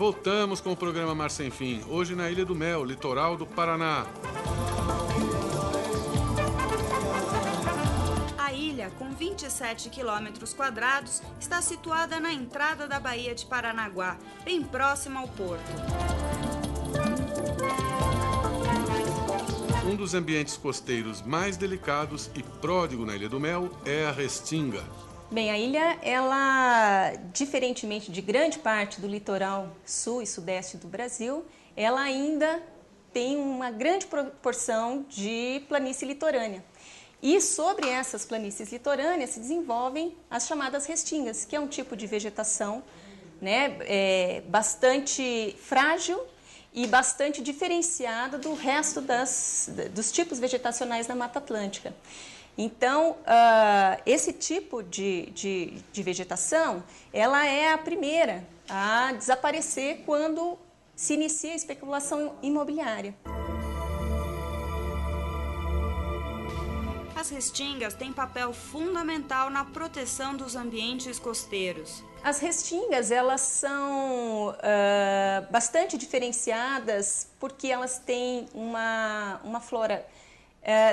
Voltamos com o programa Mar Sem Fim, hoje na Ilha do Mel, litoral do Paraná. A ilha, com 27 quilômetros quadrados, está situada na entrada da Baía de Paranaguá, bem próxima ao porto. Um dos ambientes costeiros mais delicados e pródigo na Ilha do Mel é a Restinga. Bem, a ilha, ela, diferentemente de grande parte do litoral sul e sudeste do Brasil, ela ainda tem uma grande proporção de planície litorânea. E sobre essas planícies litorâneas se desenvolvem as chamadas restingas, que é um tipo de vegetação, né, bastante frágil e bastante diferenciada do resto dos tipos vegetacionais da Mata Atlântica. Então, esse tipo de vegetação, ela é a primeira a desaparecer quando se inicia a especulação imobiliária. As restingas têm papel fundamental na proteção dos ambientes costeiros. As restingas, elas são bastante diferenciadas porque elas têm uma flora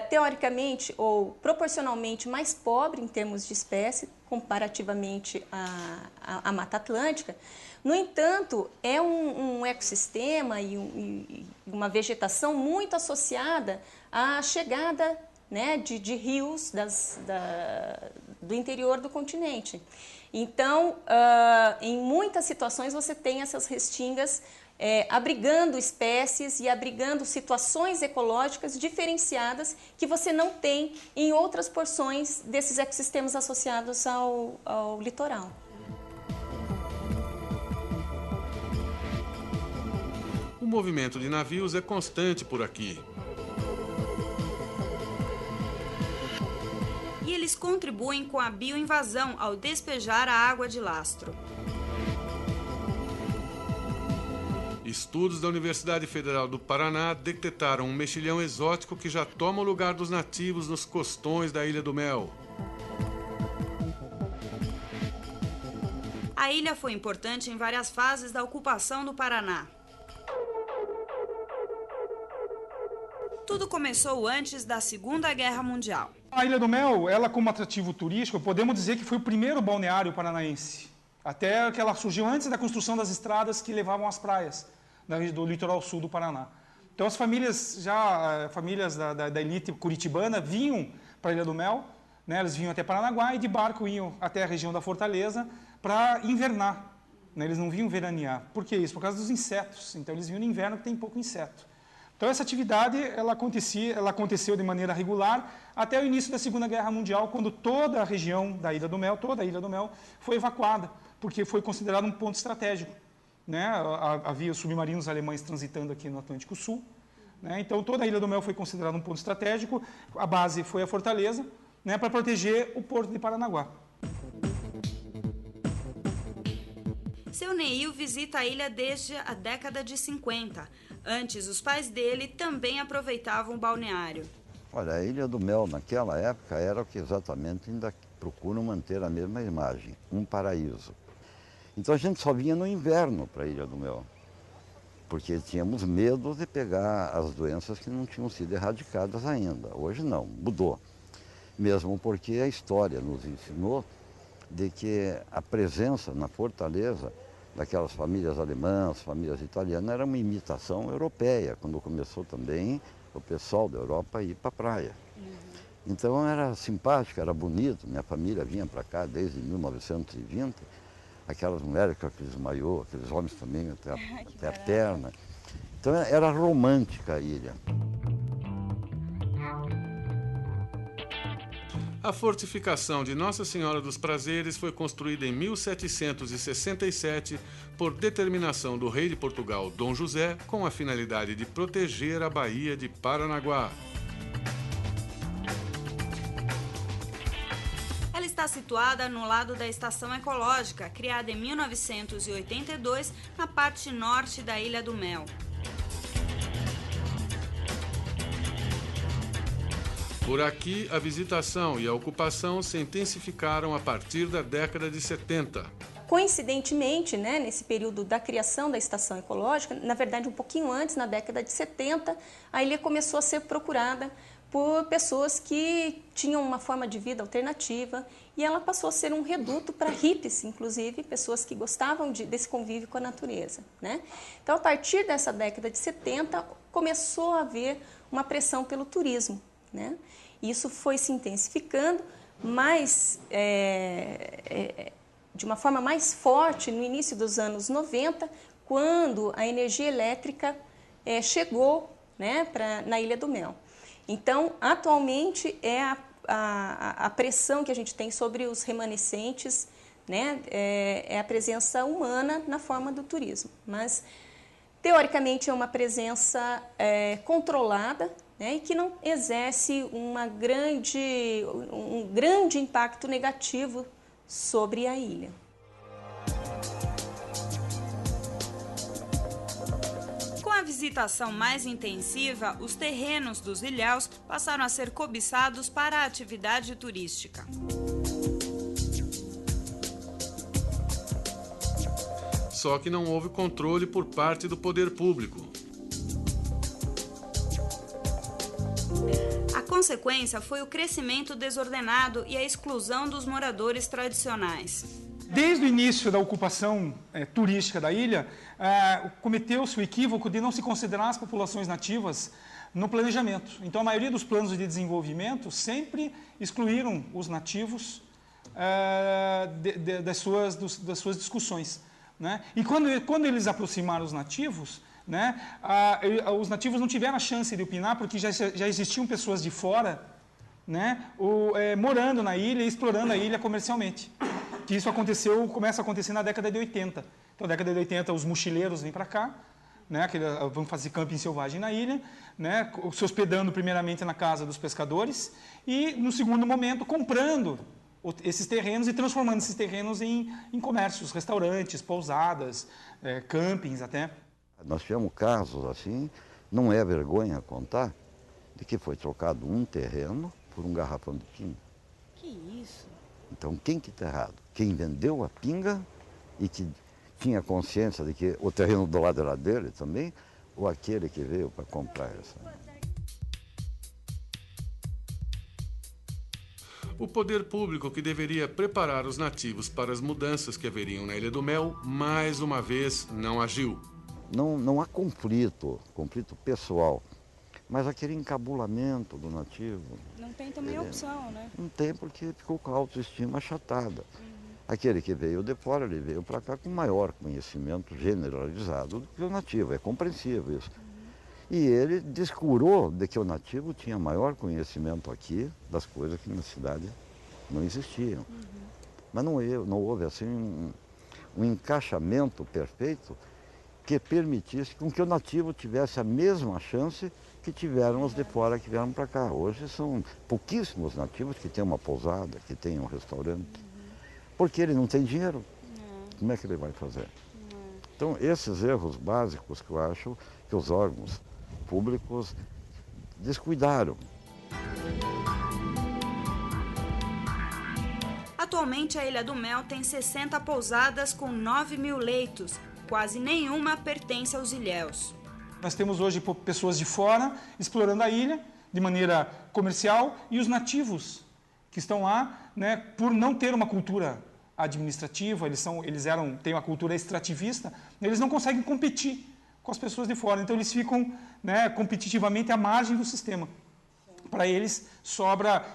teoricamente ou proporcionalmente mais pobre em termos de espécie, comparativamente à Mata Atlântica. No entanto, é um ecossistema e uma vegetação muito associada à chegada, né, de rios do interior do continente. Então, em muitas situações você tem essas restingas abrigando espécies e abrigando situações ecológicas diferenciadas que você não tem em outras porções desses ecossistemas associados ao litoral. O movimento de navios é constante por aqui. E eles contribuem com a bioinvasão ao despejar a água de lastro. Estudos da Universidade Federal do Paraná detectaram um mexilhão exótico que já toma o lugar dos nativos nos costões da Ilha do Mel. A ilha foi importante em várias fases da ocupação do Paraná. Tudo começou antes da Segunda Guerra Mundial. A Ilha do Mel, ela como atrativo turístico, podemos dizer que foi o primeiro balneário paranaense. Até que ela surgiu antes da construção das estradas que levavam às praias do litoral sul do Paraná. Então as famílias da elite curitibana vinham para a Ilha do Mel, né, eles vinham até Paranaguá e de barco iam até a região da Fortaleza para invernar. Né, eles não vinham veranear. Por que isso? Por causa dos insetos. Então eles vinham no inverno que tem pouco inseto. Então essa atividade ela aconteceu de maneira regular até o início da Segunda Guerra Mundial, quando toda a região da Ilha do Mel, toda a Ilha do Mel, foi evacuada, porque foi considerado um ponto estratégico. Né? Havia submarinos alemães transitando aqui no Atlântico Sul. Né? Então toda a Ilha do Mel foi considerada um ponto estratégico, a base foi a Fortaleza, né, para proteger o porto de Paranaguá. Seu Neil visita a ilha desde a década de 50. Antes, os pais dele também aproveitavam o balneário. Olha, a Ilha do Mel naquela época era o que exatamente ainda procuram manter a mesma imagem, um paraíso. Então a gente só vinha no inverno para a Ilha do Mel, porque tínhamos medo de pegar as doenças que não tinham sido erradicadas ainda. Hoje não, mudou. Mesmo porque a história nos ensinou de que a presença na Fortaleza daquelas famílias alemãs, famílias italianas, era uma imitação europeia, quando começou também o pessoal da Europa a ir para a praia. Então era simpático, era bonito, minha família vinha para cá desde 1920, aquelas mulheres com aqueles maiô, aqueles homens também até a perna. Então era romântica a ilha. A fortificação de Nossa Senhora dos Prazeres foi construída em 1767 por determinação do rei de Portugal, Dom José, com a finalidade de proteger a Baía de Paranaguá. Ela está situada no lado da Estação Ecológica, criada em 1982, na parte norte da Ilha do Mel. Por aqui, a visitação e a ocupação se intensificaram a partir da década de 70. Coincidentemente, né, nesse período da criação da estação ecológica, na verdade um pouquinho antes, na década de 70, a ilha começou a ser procurada por pessoas que tinham uma forma de vida alternativa e ela passou a ser um reduto para hippies, inclusive, pessoas que gostavam desse convívio com a natureza, né? Então, a partir dessa década de 70, começou a haver uma pressão pelo turismo, né? Isso foi se intensificando, mas de uma forma mais forte no início dos anos 90, quando a energia elétrica chegou, né, na Ilha do Mel. Então, atualmente, a pressão que a gente tem sobre os remanescentes, né, é a presença humana na forma do turismo. Mas, teoricamente, é uma presença controlada, né, e que não exerce um grande impacto negativo sobre a ilha. Com a visitação mais intensiva, os terrenos dos ilhéus passaram a ser cobiçados para a atividade turística. Só que não houve controle por parte do poder público. A consequência foi o crescimento desordenado e a exclusão dos moradores tradicionais. Desde o início da ocupação turística da ilha, cometeu-se o equívoco de não se considerar as populações nativas no planejamento. Então, a maioria dos planos de desenvolvimento sempre excluíram os nativos das suas discussões, né? E quando eles aproximaram os nativos, né, os nativos não tiveram a chance de opinar, porque já existiam pessoas de fora, né, morando na ilha e explorando a ilha comercialmente. Que isso começa a acontecer na década de 80. Então, na década de 80, os mochileiros vêm para cá, né, vão fazer camping selvagem na ilha, né, se hospedando primeiramente na casa dos pescadores e, no segundo momento, comprando esses terrenos e transformando esses terrenos em comércios, restaurantes, pousadas, campings até. Nós tivemos casos assim, não é vergonha contar, de que foi trocado um terreno por um garrafão de pinga. Que isso? Então, quem que está errado? Quem vendeu a pinga e que tinha consciência de que o terreno do lado era dele também, ou aquele que veio para comprar essa? O poder público, que deveria preparar os nativos para as mudanças que haveriam na Ilha do Mel, mais uma vez não agiu. Não há conflito pessoal, mas aquele encabulamento do nativo... Não tem também a opção, né? Não tem, porque ficou com a autoestima achatada. Aquele que veio de fora, ele veio para cá com maior conhecimento generalizado do que o nativo, é compreensível isso. E ele descurou de que o nativo tinha maior conhecimento aqui das coisas que na cidade não existiam. Mas não houve assim um encaixamento perfeito que permitisse com que o nativo tivesse a mesma chance que tiveram os de fora que vieram para cá. Hoje são pouquíssimos nativos que têm uma pousada, que têm um restaurante, porque ele não tem dinheiro. Como é que ele vai fazer? Então, esses erros básicos que eu acho que os órgãos públicos descuidaram. Atualmente, a Ilha do Mel tem 60 pousadas com 9.000 leitos. Quase nenhuma pertence aos ilhéus. Nós temos hoje pessoas de fora explorando a ilha de maneira comercial e os nativos que estão lá, né, por não ter uma cultura administrativa, têm uma cultura extrativista, eles não conseguem competir com as pessoas de fora. Então, eles ficam, né, competitivamente à margem do sistema. Para eles, sobra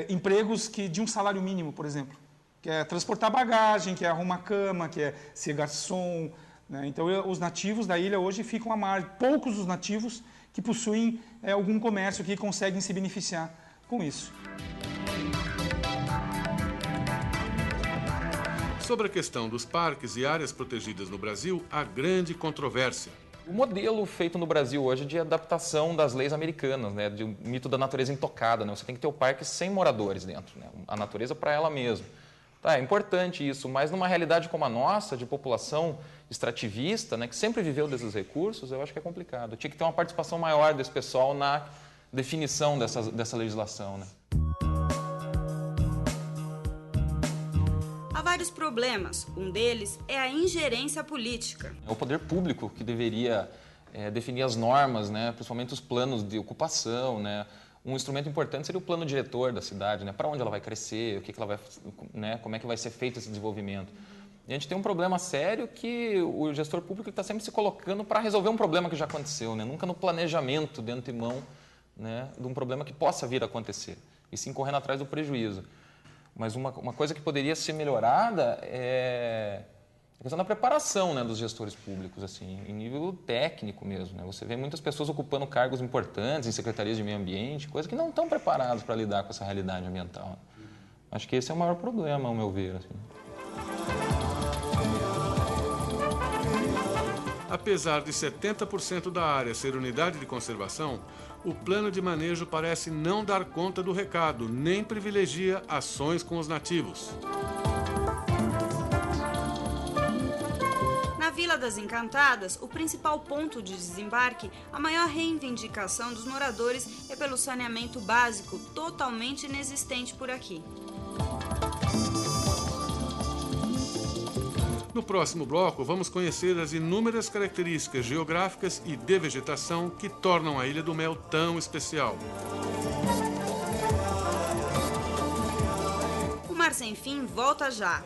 empregos de um salário mínimo, por exemplo, que é transportar bagagem, que é arrumar cama, que é ser garçom, né? Então, os nativos da ilha hoje ficam à margem. Poucos os nativos que possuem algum comércio que conseguem se beneficiar com isso. Sobre a questão dos parques e áreas protegidas no Brasil, há grande controvérsia. O modelo feito no Brasil hoje de adaptação das leis americanas, né, de um mito da natureza intocada, né? Você tem que ter o parque sem moradores dentro, né? A natureza para ela mesma. Tá, é importante isso, mas numa realidade como a nossa, de população extrativista, né, que sempre viveu desses recursos, eu acho que é complicado. Tinha que ter uma participação maior desse pessoal na definição dessa legislação, né? vários problemas. Um deles é a ingerência política. É o poder público que deveria definir as normas, né? Principalmente os planos de ocupação, né? Um instrumento importante seria o plano diretor da cidade, né? Para onde ela vai crescer, o que ela vai, né? Como é que vai ser feito esse desenvolvimento. E a gente tem um problema sério que o gestor público está sempre se colocando para resolver um problema que já aconteceu, né? Nunca no planejamento de antemão, né? De um problema que possa vir a acontecer, e sim correndo atrás do prejuízo. Mas uma coisa que poderia ser melhorada é a questão da preparação, né, dos gestores públicos, assim, em nível técnico mesmo, né? Você vê muitas pessoas ocupando cargos importantes em secretarias de meio ambiente, coisas que não estão preparadas para lidar com essa realidade ambiental. Acho que esse é o maior problema, ao meu ver. Assim. Apesar de 70% da área ser unidade de conservação, o plano de manejo parece não dar conta do recado, nem privilegia ações com os nativos. Na Vila das Encantadas, o principal ponto de desembarque, a maior reivindicação dos moradores é pelo saneamento básico, totalmente inexistente por aqui. No próximo bloco, vamos conhecer as inúmeras características geográficas e de vegetação que tornam a Ilha do Mel tão especial. O Mar Sem Fim volta já!